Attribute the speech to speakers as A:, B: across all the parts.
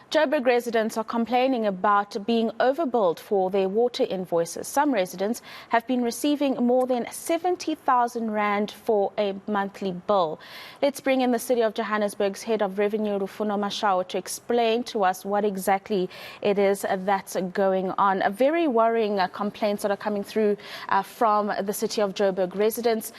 A: Joburg residents are complaining about being overbilled for their water invoices. Some residents have been receiving more than 70,000 rand for a monthly bill. Let's bring in the City of Johannesburg's Head of Revenue, Rufuno Mashao, to explain to us what exactly it is that's going on. Very worrying complaints that are coming through from the City of Joburg residents.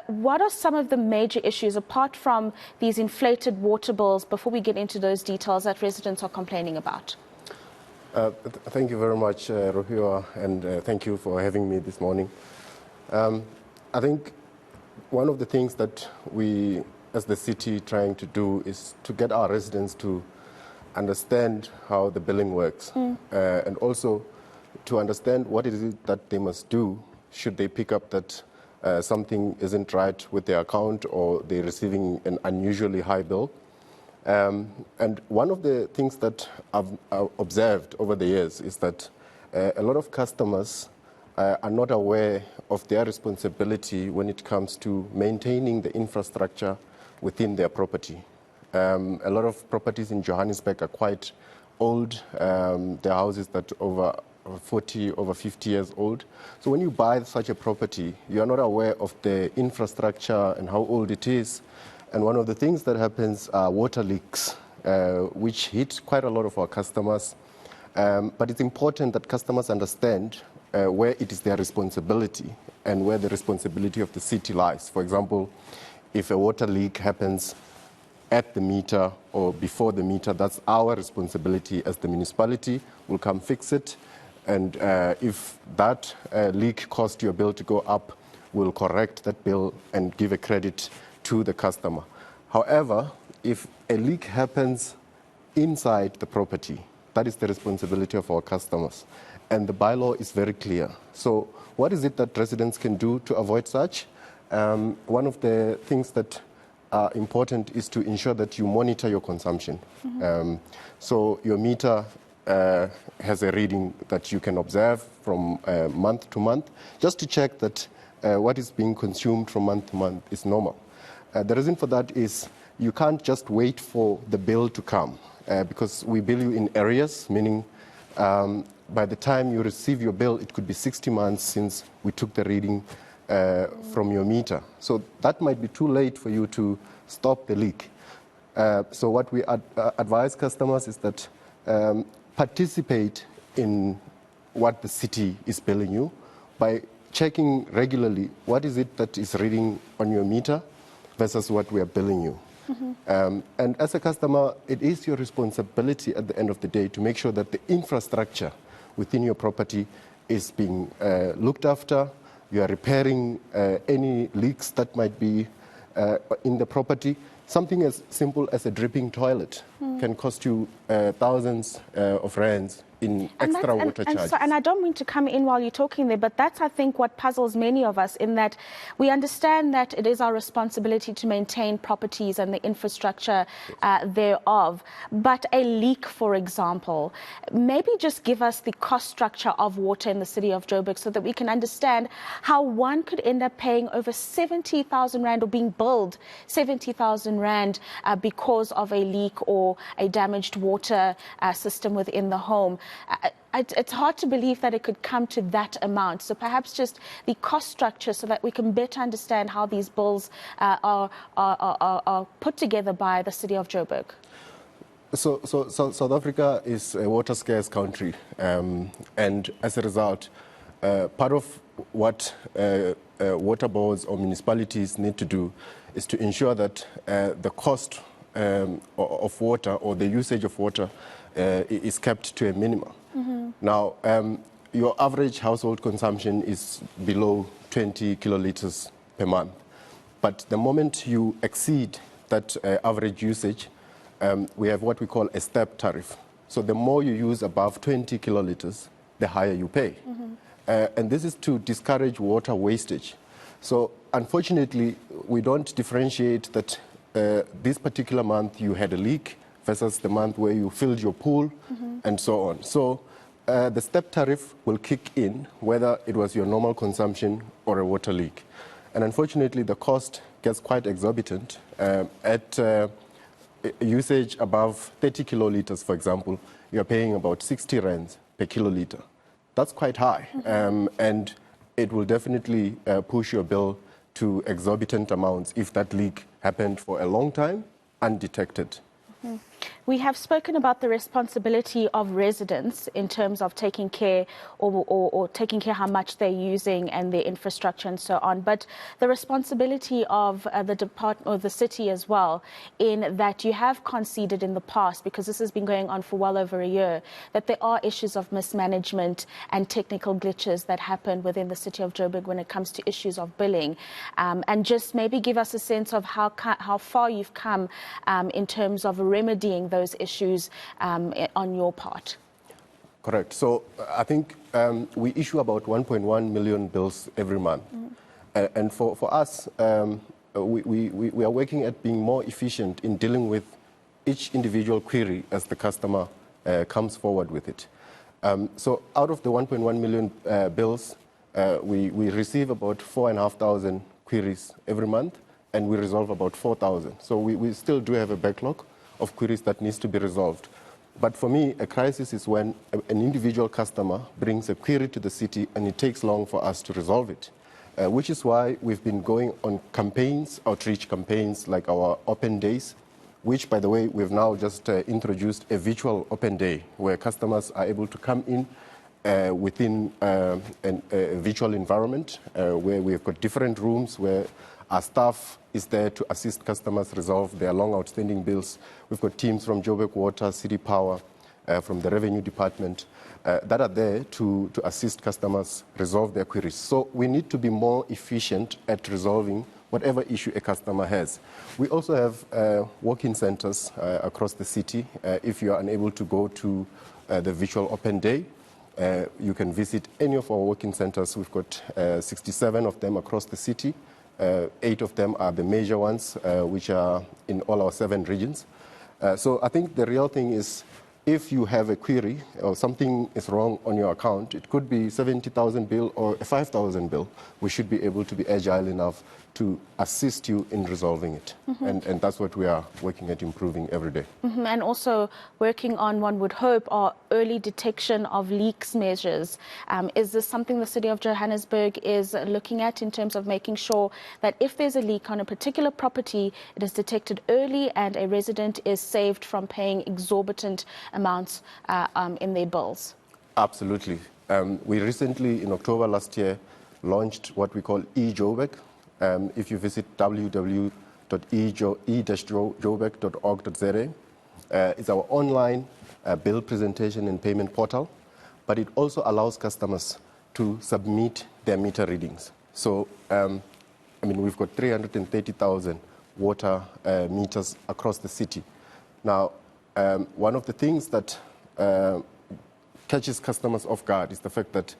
A: What are some of the major issues, apart from these inflated water bills, before we get into those details, that residents are complaining about?
B: Thank you very much, Rohua, and thank you for having me this morning. I think one of the things that we, as the city, trying to do is to get our residents to understand how the billing works, and also to understand what it is that they must do should they pick up that something isn't right with their account or they're receiving an unusually high bill. And one of the things that I've observed over the years is that a lot of customers are not aware of their responsibility when it comes to maintaining the infrastructure within their property. A lot of properties in Johannesburg are quite old. They're houses that over 40, over 50 years old. So when you buy such a property, you're not aware of the infrastructure and how old it is. And one of the things that happens are water leaks, which hit quite a lot of our customers. But it's important that customers understand where it is their responsibility and where the responsibility of the city lies. For example, if a water leak happens at the meter or before the meter, that's our responsibility as the municipality. We'll come fix it. And if that leak caused your bill to go up, we'll correct that bill and give a credit to the customer. However, if a leak happens inside the property, that is the responsibility of our customers. And the bylaw is very clear. So what is it that residents can do to avoid such? One of the things that are important is to ensure that you monitor your consumption. So your meter has a reading that you can observe from month to month, just to check that what is being consumed from month to month is normal. The reason for that is you can't just wait for the bill to come because we bill you in arrears, meaning by the time you receive your bill, it could be 60 months since we took the reading from your meter. So that might be too late for you to stop the leak. So what we advise customers is that participate in what the city is billing you by checking regularly what is it that is reading on your meter versus what we are billing you. And as a customer, it is your responsibility at the end of the day to make sure that the infrastructure within your property is being looked after. You are repairing any leaks that might be in the property. Something as simple as a dripping toilet can cost you thousands of rands in extra water charges.
A: And I don't mean to come in while you're talking there, but that's, I think, what puzzles many of us, in that we understand that it is our responsibility to maintain properties and the infrastructure thereof. But a leak, for example, maybe just give us the cost structure of water in the city of Joburg so that we can understand how one could end up paying over 70,000 rand or being billed 70,000 rand because of a leak or a damaged water system within the home. It's hard to believe that it could come to that amount. So perhaps just the cost structure so that we can better understand how these bills are put together by the City of Joburg.
B: So South Africa is a water scarce country, and as a result, part of what water boards or municipalities need to do is to ensure that the cost of water or the usage of water is kept to a minimum. Now, your average household consumption is below 20 kiloliters per month. But the moment you exceed that average usage, we have what we call a step tariff. So the more you use above 20 kiloliters, the higher you pay. And this is to discourage water wastage. So unfortunately, we don't differentiate that this particular month you had a leak versus the month where you filled your pool and so on. So the step tariff will kick in whether it was your normal consumption or a water leak. And unfortunately, the cost gets quite exorbitant at usage above 30 kiloliters, for example, you're paying about 60 rands per kiloliter. That's quite high, and it will definitely push your bill to exorbitant amounts if that leak happened for a long time undetected.
A: We have spoken about the responsibility of residents in terms of taking care or taking care how much they're using and their infrastructure and so on. But the responsibility of the department or the city as well, in that you have conceded in the past, because this has been going on for well over a year, that there are issues of mismanagement and technical glitches that happen within the city of Joburg when it comes to issues of billing. And just maybe give us a sense of how far you've come in terms of remedying those issues on your part.
B: Correct. So I think we issue about 1.1 million bills every month. And for us, we are working at being more efficient in dealing with each individual query as the customer comes forward with it. So out of the 1.1 million bills, we receive about 4,500 queries every month, and we resolve about 4,000. So we still do have a backlog of queries that needs to be resolved. But for me, a crisis is when an individual customer brings a query to the city and it takes long for us to resolve it, which is why we've been going on campaigns, outreach campaigns like our open days, which, by the way, we've now just introduced a virtual open day where customers are able to come in within a virtual environment where we've got different rooms where our staff is there to assist customers resolve their long outstanding bills. We've got teams from Joburg Water, City Power, from the Revenue Department that are there to assist customers resolve their queries. So we need to be more efficient at resolving whatever issue a customer has. We also have walk-in centers across the city. If you are unable to go to the virtual open day, you can visit any of our walk-in centers. We've got 67 of them across the city. 8 of them are the major ones, which are in all our 7 regions. So I think the real thing is, if you have a query or something is wrong on your account, it could be 70,000 bill or a 5,000 bill. We should be able to be agile enough to assist you in resolving it. And that's what we are working at improving every day.
A: And also working on, one would hope, our early detection of leaks measures. Is this something the City of Johannesburg is looking at in terms of making sure that if there's a leak on a particular property, it is detected early and a resident is saved from paying exorbitant amounts in their bills? Absolutely.
B: We recently, in October last year, launched what we call e-Joburg. If you visit www.e-joburg.org.za, it's our online bill presentation and payment portal, but it also allows customers to submit their meter readings. So, we've got 330,000 water meters across the city. Now, one of the things that catches customers off guard is the fact that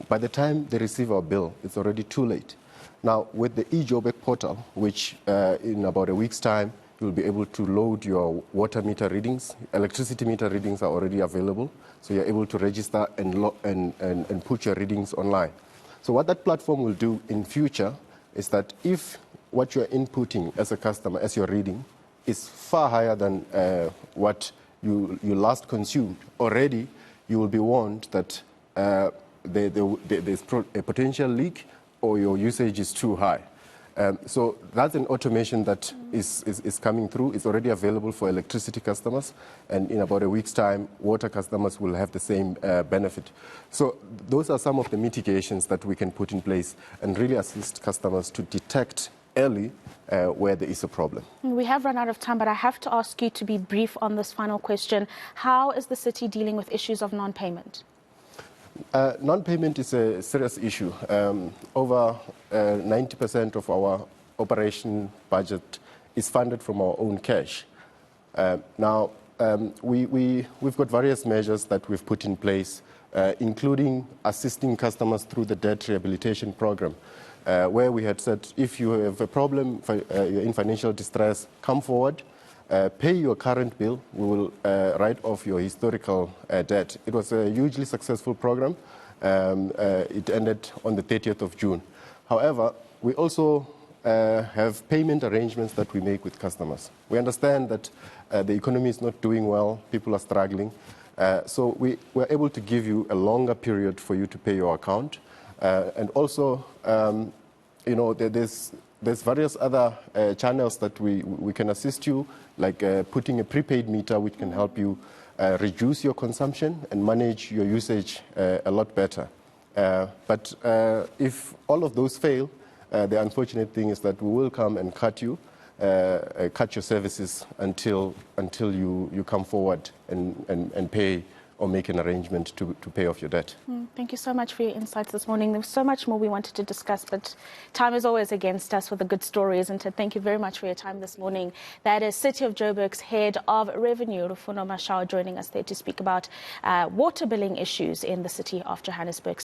B: by the time they receive our bill, it's already too late. Now, with the e-Joburg portal, which in about a week's time, you'll be able to load your water meter readings. Electricity meter readings are already available, so you're able to register and put your readings online. So what that platform will do in future is that if what you're inputting as a customer, as your reading, is far higher than what you last consumed, already you will be warned that there's a potential leak or your usage is too high. So that's an automation that is coming through. It's already available for electricity customers, and in about a week's time, water customers will have the same benefit. So those are some of the mitigations that we can put in place and really assist customers to detect early where there is a problem.
A: We have run out of time, but I have to ask you to be brief on this final question. How is the city dealing with issues of non-payment?
B: Non-payment is a serious issue. Over 90% of our operation budget is funded from our own cash. Now, we've got various measures that we've put in place, including assisting customers through the debt rehabilitation program, where we had said, if you have a problem, you're in financial distress, come forward. Pay your current bill, we will write off your historical debt. It was a hugely successful program. It ended on the 30th of June. However, we also have payment arrangements that we make with customers. We understand that the economy is not doing well, people are struggling, so we're able to give you a longer period for you to pay your account. And also, there's various other channels that we can assist you, like putting a prepaid meter which can help you reduce your consumption and manage your usage a lot better. But if all of those fail, the unfortunate thing is that we will come and cut your services until you come forward and pay or make an arrangement to pay off your debt.
A: Thank you so much for your insights this morning. There was so much more we wanted to discuss, but time is always against us with a good story, isn't it? Thank you very much for your time this morning. That is City of Joburg's Head of Revenue, Rufuno Mashao, joining us there to speak about water billing issues in the city of Johannesburg.